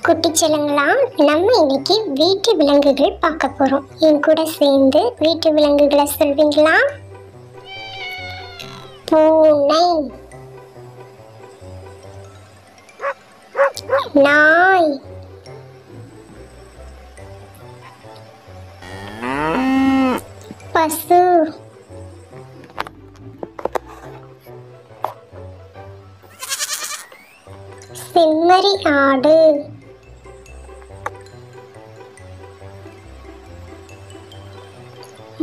குட்டி செல்லங்களா, நம்ம இன்னைக்கு வீட்டு விலங்குகள் பார்க்க போறோம். என் கூட சேர்ந்து வீட்டு விலங்குகளை சொல்வீங்களா? பூனை, நாய், பசு, செம்மறி ஆடு,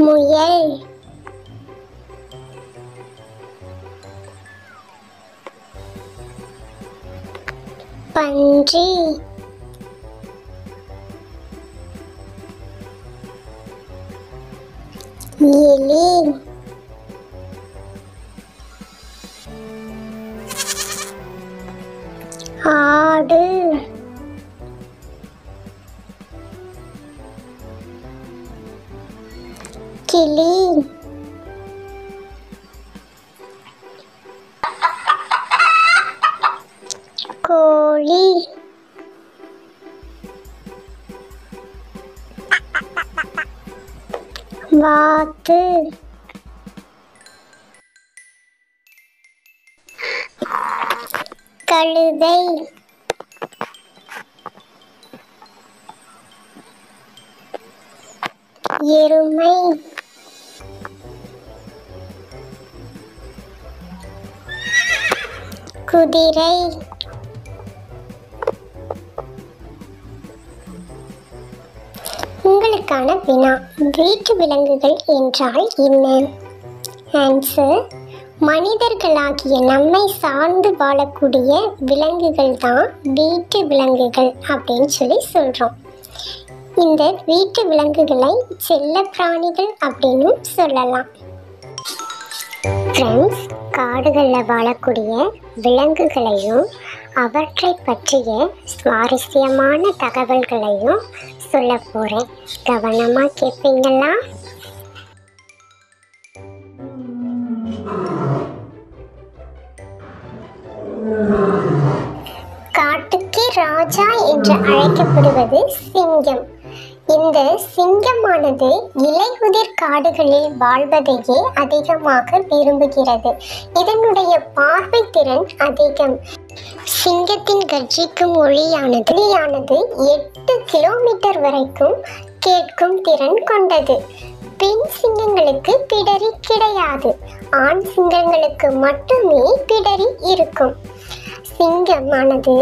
முயல், பன்றி, எலி, ஆடு, கிளி, கோழி, வாத்து, கழுதை, எருமை, குதிரை, உங்களுக்கான வினா, வீட்டு விலங்குகள் என்றால் என்ன? ஆன்சர்: மனிதர்களாகிய நம்மை சார்ந்து வாழக்கூடிய விலங்குகள் தான் வீட்டு விலங்குகள் அப்படின்னு சொல்லி சொல்றோம். இந்த வீட்டு விலங்குகளை செல்ல பிராணிகள் அப்படின்னு சொல்லலாம். ஃப்ரெண்ட்ஸ், காடுகளில் வாழக்கூடிய விலங்குகளையும் அவற்றை பற்றிய சுவாரஸ்யமான தகவல்களையும் சொல்ல போகிறேன். கவனமாக கேட்பீங்களா? காட்டுக்கே ராஜா என்று அழைக்கப்படுவது சிங்கம். இந்த சிங்கமானது இலையுதிர் காடுகளில் வாழ்வதையே அதிகமாக விரும்புகிறது. இதனுடைய பார்வை திறன் அதிகம். சிங்கத்தின் கர்ஜிக்கும் ஒளியானது 8 கிலோமீட்டர் வரைக்கும் கேட்கும் திறன் கொண்டது. பெண் சிங்கங்களுக்கு பிடரி கிடையாது. ஆண் சிங்கங்களுக்கு மட்டுமே பிடரி இருக்கும். சிங்கமானது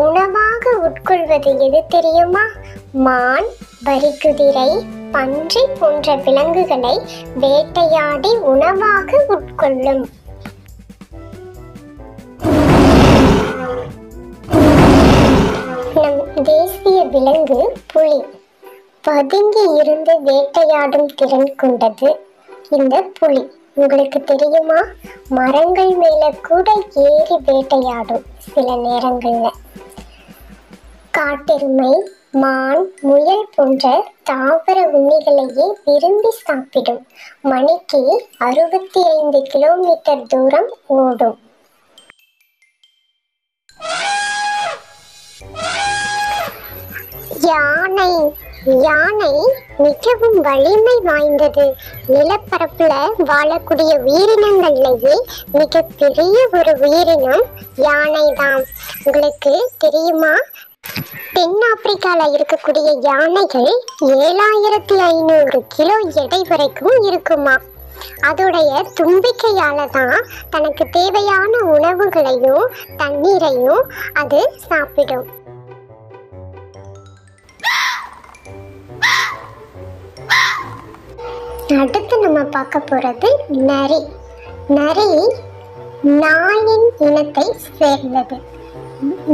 உணவாக உட்கொள்வது எது தெரியுமா? மான், வரிக்குதிரை, பன்றி போன்ற விலங்குகளை வேட்டையாடி உணவாக உட்கொள்ளும். நம் தேசிய விலங்கு புலி. பதுங்கி இருந்து வேட்டையாடும் திறன் கொண்டது இந்த புலி. உங்களுக்கு தெரியுமா? மரங்கள் மேல கூட ஏறி வேட்டையாடும் சில நேரங்கள்ல. காட்டெருமை, மான், முயல் போன்ற தாவர உண்ணிகளையே விரும்பி சாப்பிடும். மணிக்கு 65 கிலோமீட்டர் தூரம் ஓடும். யானை மிகவும் வலிமை வாய்ந்தது. நிலப்பரப்புல வாழக்கூடிய உயிரினங்கள்லேயே மிகப்பெரிய ஒரு உயிரினம் யானை தான். உங்களுக்கு தெரியுமா? தென்னாப்பிரிக்கால இருக்கக்கூடிய யானைகள் 7500 கிலோ எடை வரைக்கும் இருக்குமா. அதோடைய தும்பிக்கையால தான் தனக்கு தேவையான உணவுகளையும் தண்ணீரையும் அது சாப்பிடும். அடுத்து நம்ம பார்க்க போறது நரி. நரி நாயின் இனத்தை சேர்ந்தது.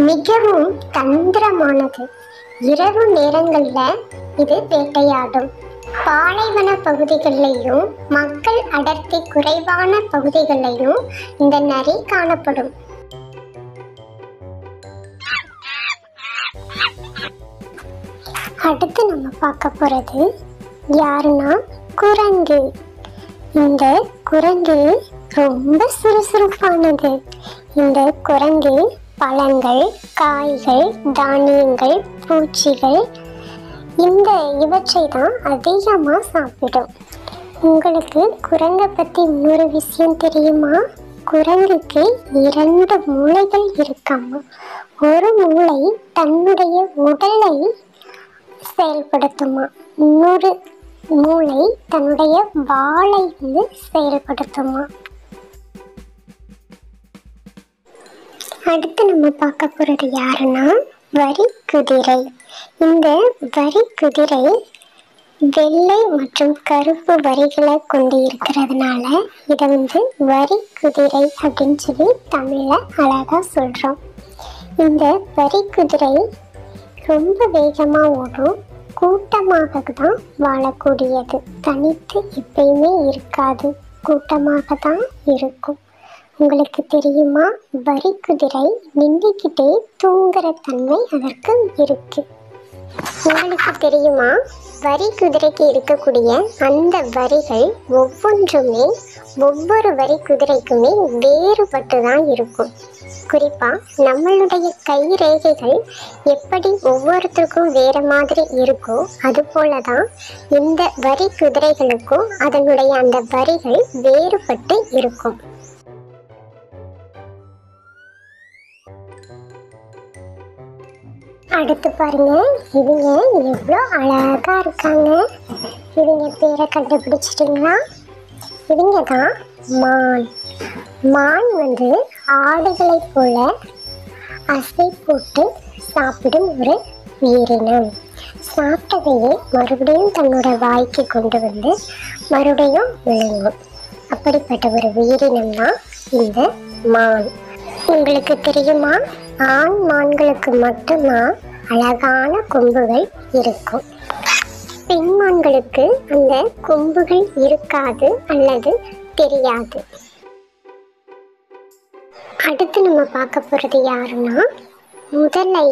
மிகவும் தந்திரமானது. இரவு நேரங்கள்ல இது வேட்டையாடும். பாலைவன பகுதிகளிலையும் மக்கள் அடர்த்தி குறைவான பகுதிகளிலையும் இந்த நரி காணப்படும். அடுத்து நம்ம பார்க்க போறது யாருன்னா குரங்கு. இந்த குரங்கு ரொம்ப சுறுசுறுப்பானது. இந்த குரங்கு பழங்கள், காய்கள், தானியங்கள், பூச்சிகள் இவற்றை தான் அதிகமாக சாப்பிடும். உங்களுக்கு குரங்கை பற்றி இன்னொரு விஷயம் தெரியுமா? குரங்குக்கு 2 மூளைகள் இருக்காமா. ஒரு மூளை தன்னுடைய உடலை செயல்படுத்துமா, இன்னொரு மூளை தன்னுடைய வாளை செயல்படுத்துமா. அடுத்து நம்ம பார்க்க போறது யாருன்னா வரிக்குதிரை. இந்த வரிக்குதிரை வெள்ளை மற்றும் கருப்பு வரிகளை கொண்டு இருக்கிறதுனால இதை வரிக்குதிரை அப்படின்னு சொல்லி தமிழ்ல அழகா சொல்றோம். இந்த வரிக்குதிரை ரொம்ப வேகமா ஓடும், கூட்டமாக தான் வாழக்கூடியது. தனித்து எப்பயுமே இருக்காது, கூட்டமாக தான் இருக்கும். உங்களுக்கு தெரியுமா, வரிக்குதிரை நின்றுக்கிட்டே தூங்குற தன்மை அதற்கு இருக்கு. உங்களுக்கு தெரியுமா, வரிக்குதிரைக்கு இருக்கக்கூடிய அந்த வரிகள் ஒவ்வொன்றுமே ஒவ்வொரு வரிக்குதிரைக்குமே வேறுபட்டு தான் இருக்கும். குறிப்பா நம்மளுடைய கை ரேகைகள் எப்படி ஒவ்வொருத்தருக்கும் வேற மாதிரி இருக்கோ அது போலதான் இந்த வரிக்குதிரைகளுக்கும் அதனுடைய அந்த வரிகள் வேறுபட்டு இருக்கும். அடுத்து பாருங்க, இவங்க எவ்வளோ அழகா இருக்காங்க. இவங்க பேரை கண்டுபிடிச்சிட்டிங்களா? இவங்க தான் மான். மான் ஆடுகளை போல அசை போட்டு சாப்பிடும் ஒரு உயிரினம். சாப்பிட்டதையே மறுபடியும் தன்னோட வாய்க்கு கொண்டு மறுபடியும் விழுங்கும். அப்படிப்பட்ட ஒரு உயிரினம் தான் இந்த மான். உங்களுக்கு தெரியுமா, ஆண் மான்களுக்கு மட்டும்தான் அழகான கொம்புகள் இருக்கும். பெண் மான்களுக்கு அந்த கொம்புகள் இருக்காது அல்லது தெரியாது. அடுத்து நம்ம பார்க்க போறது யாருன்னா முதலை.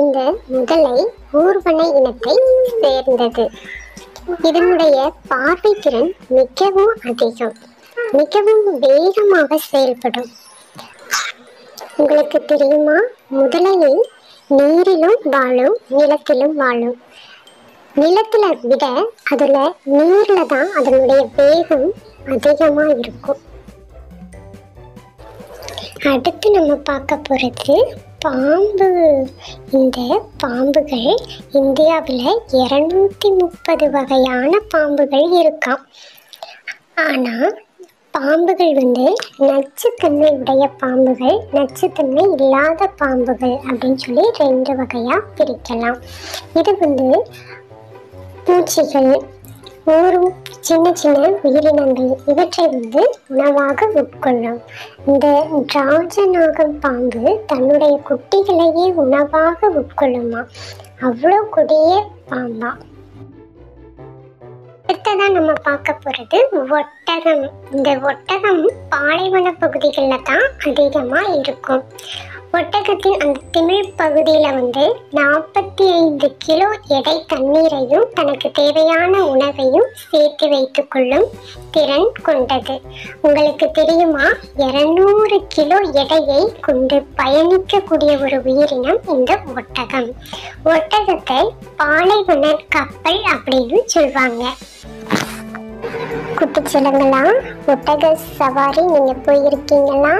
இந்த முதலை ஊர்வன இனத்தை சேர்ந்தது. இதனுடைய பார்வை திறன் மிகவும் அதிகம், மிகவும் வேகமாக செயல்படும். உங்களுக்கு தெரியுமா, முதலையை நீரிலும் வாழும், நிலத்திலும் வாழும். நிலத்துல விட அதுல நீர்ல தான் அதனுடைய வேகம் அதிகமா இருக்கும். அடுத்து நம்ம பார்க்க போறது பாம்பு. இந்த பாம்புகள் இந்தியாவில் 230 வகையான பாம்புகள் இருக்காம். ஆனா பாம்புகள் நச்சுத்தன்மை உடைய பாம்புகள், நச்சுத்தன்மை இல்லாத பாம்புகள் அப்படின்னு சொல்லி 2 வகையா பிரிக்கலாம். இது பூச்சிகள், ஊரும் சின்ன சின்ன உயிரினங்கள் இவற்றை உணவாக உட்கொள்ளும். இந்த ராஜநாகம் பாம்பு தன்னுடைய குட்டிகளையே உணவாக உட்கொள்ளுமா. அவ்வளோ கொடிய பாம்பா. அடுத்ததான் நம்ம பார்க்க போறது ஒட்டகம். இந்த ஒட்டகம் பாலைவன பகுதிகளில் தான் அதிகமா இருக்கும். ஒட்டகத்தின் அந்த திமிழ் பகுதியில 45 கிலோ எடை தண்ணீரையும் தனக்கு தேவையான உணவையும் சேர்த்து வைத்துக் கொள்ளும் திறன் கொண்டது. உங்களுக்கு தெரியுமா, 200 கிலோ எடையை கொண்டு பயணிக்கக்கூடிய ஒரு உயிரினம் இந்த ஒட்டகம். ஒட்டகத்தை பாலைவன கப்பல் அப்படின்னு சொல்வாங்க. குட்டிச்சலங்களா, ஒட்டக சவாரி நீங்க போயிருக்கீங்களா?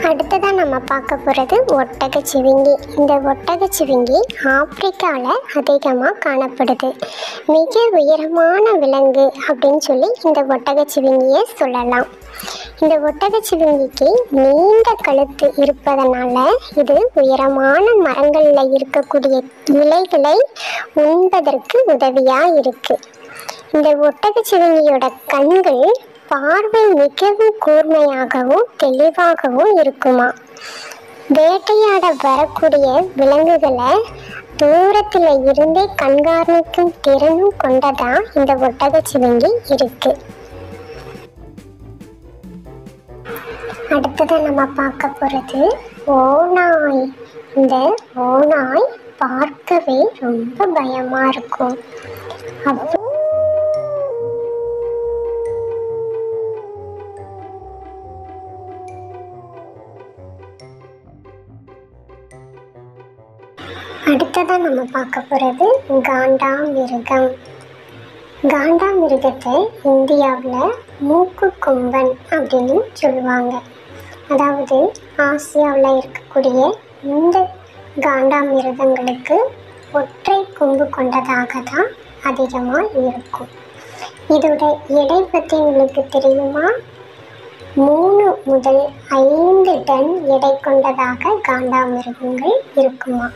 அடுத்ததான் நம்ம பார்க்க போகிறது ஒட்டகச்சிவிங்கி. இந்த ஒட்டகச்சிவிங்கி ஆப்பிரிக்காவில் அதிகமாக காணப்படுது. மிக உயரமான விலங்கு அப்படின்னு சொல்லி இந்த ஒட்டகச்சிவிங்கியை சொல்லலாம். இந்த ஒட்டகச்சிவிங்கிக்கு நீண்ட கழுத்து இருப்பதனால இது உயரமான மரங்களில் இருக்கக்கூடிய இலைகளை உண்பதற்கு உதவியாக இருக்கு. இந்த ஒட்டகச்சிவிங்கியோட கண்கள் பார்வை மிகவும் கூர்மையாகவும் தெளிவாகவும் இருக்குமா. வேட்டையாட வரக்கூடிய விலங்குகளை தூரத்தில் இருந்தே கண்காணிக்கும் திறனும் கொண்டதா இந்த ஒட்டகச்சிவிங்கி இருக்கு. அடுத்ததான் நம்ம பார்க்க போறது ஓநாய். இந்த ஓநாய் பார்க்கவே ரொம்ப பயமா இருக்கும். அப்போ அடுத்ததாக நம்ம பார்க்க போகிறது காண்டாமிருகம். காண்டாமிருகத்தை இந்தியாவில் மூக்கு கொம்பன் அப்படின்னு சொல்லுவாங்க. அதாவது ஆசியாவில் இருக்கக்கூடிய இந்த காண்டாமிருகங்களுக்கு ஒற்றை கொம்பு கொண்டதாக தான் அதிகமாக இருக்கும். இதோட எடை பற்றி உங்களுக்கு தெரியுமா? 3 முதல் 5 டன் எடை கொண்டதாக காண்டாமிருகங்கள் இருக்குமா.